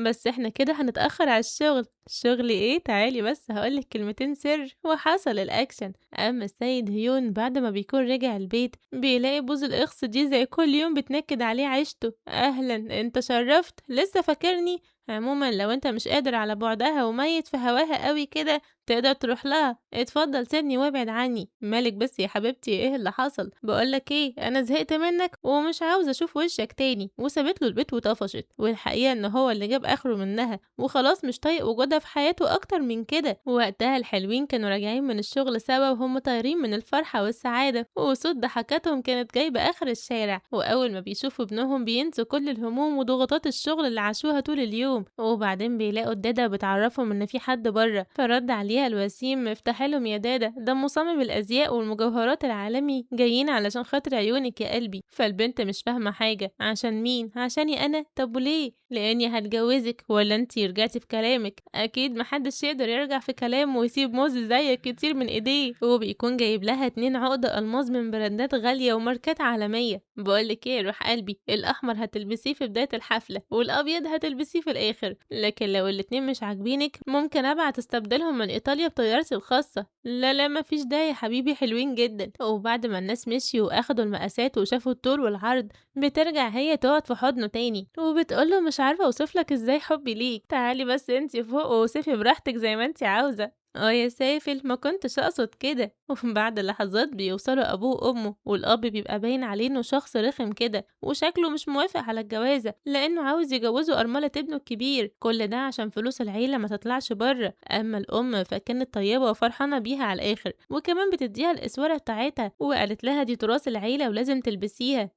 بس إحنا كده هنتأخر على الشغل. شغل إيه؟ تعالي بس هاقول لِك كلمتين سر. وحصل الأكشن. أما السيد هيون بعد ما بيكون رجع البيت بيلاقي بوز الإخس دي زي كل يوم بتنكد عليه عيشته. أهلًا أنت شرفت لسه فاكرني؟ عمومًا لو أنت مش قادر على بعدها وميت في هواها أوي كده تقدر تروح لها. اتفضل سيبني وابعد عني. مالك بس يا حبيبتي ايه اللي حصل؟ بقول لك ايه انا زهقت منك ومش عاوزه اشوف وشك تاني. وسابت له البيت وطفشت، والحقيقه ان هو اللي جاب اخره منها وخلاص مش طايق وجودها في حياته اكتر من كده. وقتها الحلوين كانوا راجعين من الشغل سوا وهم طايرين من الفرحه والسعاده، وصوت ضحكاتهم كانت جايبه اخر الشارع. واول ما بيشوفوا ابنهم بينسوا كل الهموم وضغوطات الشغل اللي عاشوها طول اليوم. وبعدين بيلاقوا الدادا بتعرفهم ان في حد بره، فرد عليها الوسيم افتحي لهم يا دادا ده مصمم الازياء والمجوهرات العالمي جايين علشان خاطر عيونك يا قلبي. فالبنت مش فاهمه حاجه. عشان مين؟ عشاني انا؟ طب وليه؟ لاني هتجوزك. ولا انتي رجعتي في كلامك؟ اكيد محدش يقدر يرجع في كلامه ويسيب موز زيك كتير من ايديه. وبيكون جايب لها 2 عقد الماظ من براندات غاليه وماركات عالميه. بقولك ايه روح قلبي، الاحمر هتلبسيه في بدايه الحفله والابيض هتلبسيه في الاخر، لكن لو الاتنين مش عاجبينك ممكن ابعت استبدلهم من ايطاليا بطيارتي الخاصه. لا لا مفيش داعي يا حبيبي حلوين جدا. وبعد ما الناس مشيوا واخدوا المقاسات وشافوا الطول والعرض بترجع هي تقعد في حضنه تاني وبتقوله مش عارفه اوصفلك ازاي حبي ليك، تعالي بس انتي فوق ووصفي براحتك زي ما انتي عاوزه. يا سافل ما كنتش اقصد كده. وبعد لحظات بيوصلوا ابوه وامه، والاب بيبقى باين عليه انه شخص رخم كده وشكله مش موافق على الجوازه لانه عاوز يجوزه ارمله ابنه الكبير، كل ده عشان فلوس العيله ما تطلعش بره. اما الام فكانت طيبه وفرحانه بيها على الاخر، وكمان بتديها الاسوره بتاعتها وقالت لها دي تراث العيله ولازم تلبسيها.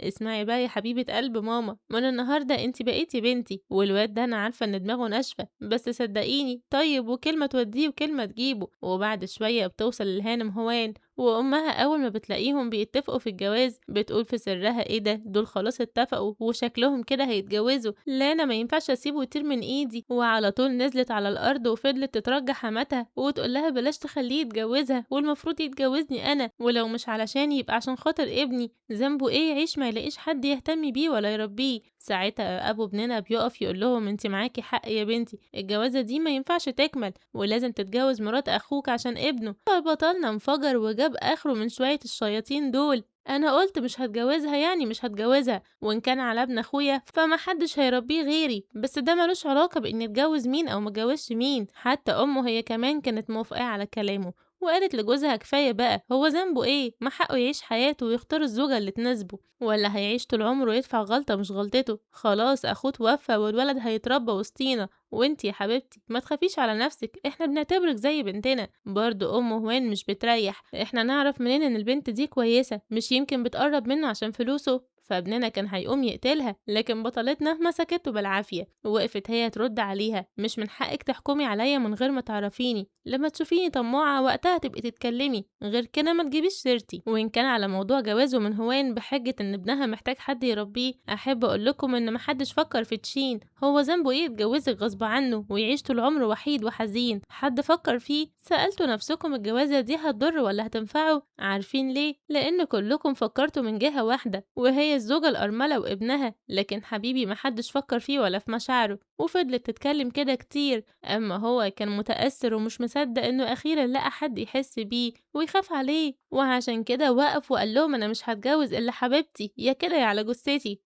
اسمعي بقى يا حبيبة قلب ماما، من النهارده انتي بقيتي بنتي، والواد ده انا عارفة ان دماغه ناشفة بس صدقيني طيب وكلمة توديه وكلمة تجيبه. وبعد شوية بتوصل للهانم هوان، وأمها أول ما بتلاقيهم بيتفقوا في الجواز بتقول في سرها ايه ده، دول خلاص اتفقوا وشكلهم كده هيتجوزوا، لا أنا ما ينفعش أسيبه يطير من إيدي. وعلى طول نزلت على الأرض وفضلت تترجى حماتها وتقول لها بلاش تخليه يتجوزها، والمفروض يتجوزني أنا، ولو مش علشان يبقى عشان خاطر ابني، ذنبه ايه يعيش ما يلاقيش حد يهتم بيه ولا يربيه. ساعتها أبو ابننا بيقف يقول لهم انت معاكي حق يا بنتي، الجوازة دي ما ينفعش تكمل ولازم تتجوز مرات أخوك عشان ابنه. فبطلنا انفجر وجاب آخره من شوية الشياطين دول. أنا قلت مش هتجوزها يعني مش هتجوزها، وإن كان على ابن أخويا فما حدش هيربيه غيري، بس ده ملوش علاقة بإني اتجوز مين أو متجوزش مين. حتى أمه هي كمان كانت موافقة على كلامه، وقالت لجوزها كفاية بقى، هو ذنبه ايه؟ ما حقه يعيش حياته ويختار الزوجة اللي تناسبه، ولا هيعيش طول عمره يدفع غلطة مش غلطته؟ خلاص أخوه توفى والولد هيتربى وسطينا، وانتي يا حبيبتي ما تخافيش على نفسك، احنا بنعتبرك زي بنتنا. برضو ام هوان مش بتريح، احنا نعرف منين ان البنت دي كويسة؟ مش يمكن بتقرب منه عشان فلوسه؟ فابننا كان هيقوم يقتلها، لكن بطلتنا مسكته بالعافية ووقفت هي ترد عليها، مش من حقك تحكمي عليا من غير ما تعرفيني، لما تشوفيني طماعة وقتها تبقي تتكلمي، غير كده ما تجيبيش سيرتي. وإن كان على موضوع جوازه من هوان بحجة إن ابنها محتاج حد يربيه، أحب أقول لكم إن محدش فكر في تشين، هو ذنبه إيه يتجوزك غصب عنه ويعيش طول عمره وحيد وحزين؟ حد فكر فيه؟ سألتوا نفسكم الجوازة دي هتضر ولا هتنفعه؟ عارفين ليه؟ لأن كلكم فكرتوا من جهة واحدة، وهي الزوجة الأرملة وابنها، لكن حبيبي محدش فكر فيه ولا في مشاعره، وفضلت تتكلم كده كتير. أما هو كان متأثر ومش مصدق إنه أخيرا لقى حد يحس بيه ويخاف عليه، وعشان كده وقف وقال لهم أنا مش هتجوز إلا حبيبتي، يا كده يا على جثتي.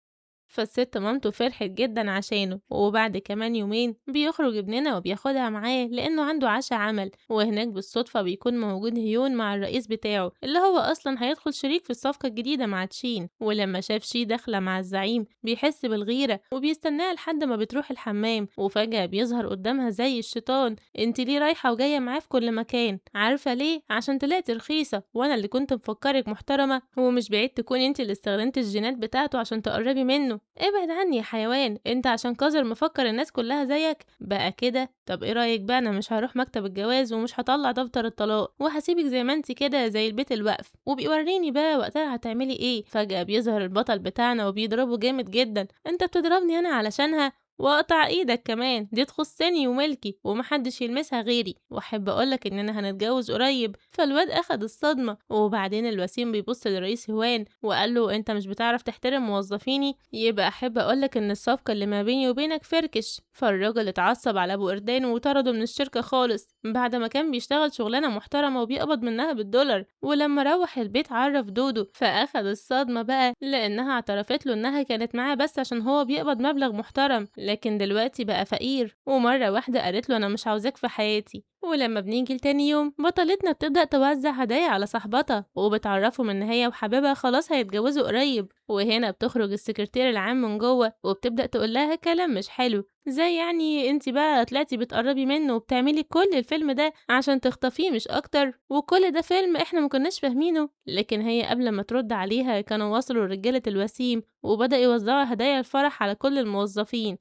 فالست مامته فرحت جدا عشانه، وبعد كمان يومين بيخرج ابننا وبياخدها معاه لأنه عنده عشا عمل، وهناك بالصدفة بيكون موجود هيون مع الرئيس بتاعه اللي هو أصلا هيدخل شريك في الصفقة الجديدة مع تشين. ولما شاف شي داخلة مع الزعيم بيحس بالغيرة وبيستناها لحد ما بتروح الحمام، وفجأة بيظهر قدامها زي الشيطان، انت ليه رايحة وجاية معاه في كل مكان؟ عارفة ليه؟ عشان طلعتي رخيصة، وانا اللي كنت مفكرك محترمة، هو مش بعيد تكون انت اللي استخدمت الجينات بتاعته عشان تقربي منه. ابعد عني يا حيوان، انت عشان قذر مفكر الناس كلها زيك بقى كده؟ طب ايه رايك بقى، انا مش هروح مكتب الجواز ومش هطلع دفتر الطلاق وهسيبك زي ما انت كده زي البيت الوقف، وبيوريني بقى وقتها هتعملي ايه. فجأة بيظهر البطل بتاعنا وبيضربه جامد جدا، انت بتضربني انا علشانها؟ واقطع ايدك كمان، دي تخصني وملكي ومحدش يلمسها غيري، واحب اقولك اننا هنتجوز قريب. فالواد اخد الصدمة، وبعدين الوسيم بيبص لرئيس هوان وقال له انت مش بتعرف تحترم موظفيني، يبقى احب اقولك ان الصفقة اللي ما بيني وبينك فركش. فالراجل اتعصب على ابو قردان وطرده من الشركة خالص بعد ما كان بيشتغل شغلانة محترمة وبيقبض منها بالدولار. ولما روح البيت عرف دودو، فاخد الصدمة بقى لانها اعترفت له انها كانت معاه بس عشان هو بيقبض مبلغ محترم، لكن دلوقتي بقى فقير، ومرة واحدة قالت له أنا مش عاوزاك في حياتي. ولما بنيجي لتاني يوم بطلتنا بتبدأ توزع هدايا على صاحبتها وبتعرفهم إن هي وحبيبها خلاص هيتجوزوا قريب. وهنا بتخرج السكرتير العام من جوه وبتبدأ تقول لها كلام مش حلو، زي يعني انتي بقى طلعتي بتقربي منه وبتعملي كل الفيلم ده عشان تخطفيه مش اكتر، وكل ده فيلم احنا مكناش فاهمينه. لكن هي قبل ما ترد عليها كانوا وصلوا رجالة الوسيم وبدأ يوزعوا هدايا الفرح على كل الموظفين.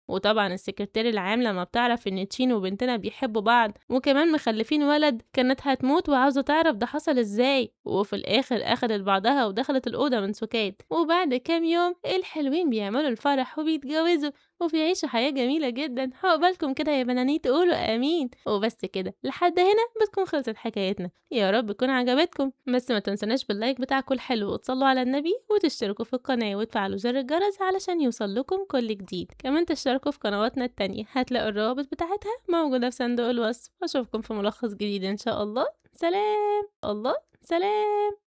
وطبعا السكرتير العام لما بتعرف ان تشين وبنتنا بيحبوا بعض وكمان مخلفين ولد كانت هتموت وعاوزة تعرف ده حصل ازاي، وفي الاخر اخدت بعضها ودخلت الأوضة من سكات. وبعد كام يوم الحلوين بيعملوا الفرح وبيتجوزوا وبيعيشوا حياة جميلة جدا. عقبالكم كده يا بنانيت، قولوا امين. وبس كده لحد هنا بتكون خلصت حكايتنا، يا رب تكون عجبتكم، بس ما تنسوناش باللايك بتاعكم الحلو وتصلوا على النبي وتشتركوا في القناة وتفعلوا زر الجرس علشان يوصل لكم كل جديد. كمان تشتركوا في قنواتنا التانية، هتلاقوا الروابط بتاعتها موجودة في صندوق الوصف. اشوفكم في ملخص جديد ان شاء الله. سلام. الله سلام.